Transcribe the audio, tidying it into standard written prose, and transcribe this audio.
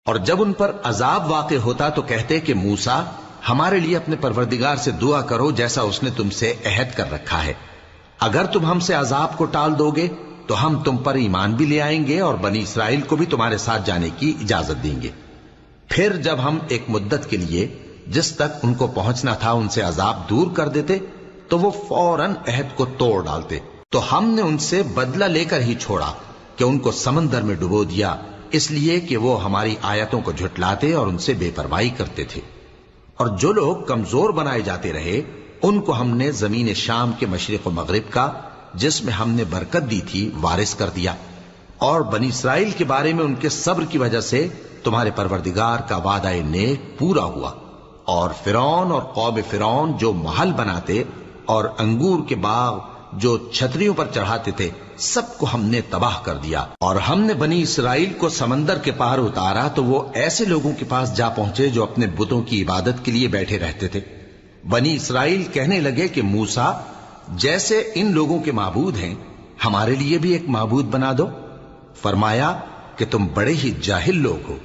اور جب ان پر عذاب واقع ہوتا تو کہتے کہ موسیٰ ہمارے لیے اپنے پروردگار سے دعا کرو جیسا اس نے تم سے عہد کر رکھا ہے، اگر تم ہم سے عذاب کو ٹال دو گے تو ہم تم پر ایمان بھی لے آئیں گے اور بنی اسرائیل کو بھی تمہارے ساتھ جانے کی اجازت دیں گے۔ پھر جب ہم ایک مدت کے لیے جس تک ان کو پہنچنا تھا ان سے عذاب دور کر دیتے تو وہ فوراً عہد کو توڑ ڈالتے، تو ہم نے ان سے بدلہ لے کر ہی چھوڑا کہ ان کو سمندر میں ڈبو دیا، اس لیے کہ وہ ہماری آیتوں کو جھٹلاتے اور ان سے بے پرواہی کرتے تھے۔ اور جو لوگ کمزور بنائے جاتے رہے ان کو ہم نے زمین شام کے مشرق و مغرب کا جس میں ہم نے برکت دی تھی وارث کر دیا، اور بنی اسرائیل کے بارے میں ان کے صبر کی وجہ سے تمہارے پروردگار کا وعدہ نیک پورا ہوا۔ اور فرعون اور قوم فرعون جو محل بناتے اور انگور کے باغ جو چھتریوں پر چڑھاتے تھے سب کو ہم نے تباہ کر دیا۔ اور ہم نے بنی اسرائیل کو سمندر کے پار اتارا تو وہ ایسے لوگوں کے پاس جا پہنچے جو اپنے بتوں کی عبادت کے لیے بیٹھے رہتے تھے۔ بنی اسرائیل کہنے لگے کہ موسیٰ جیسے ان لوگوں کے معبود ہیں ہمارے لیے بھی ایک معبود بنا دو۔ فرمایا کہ تم بڑے ہی جاہل لوگ ہو،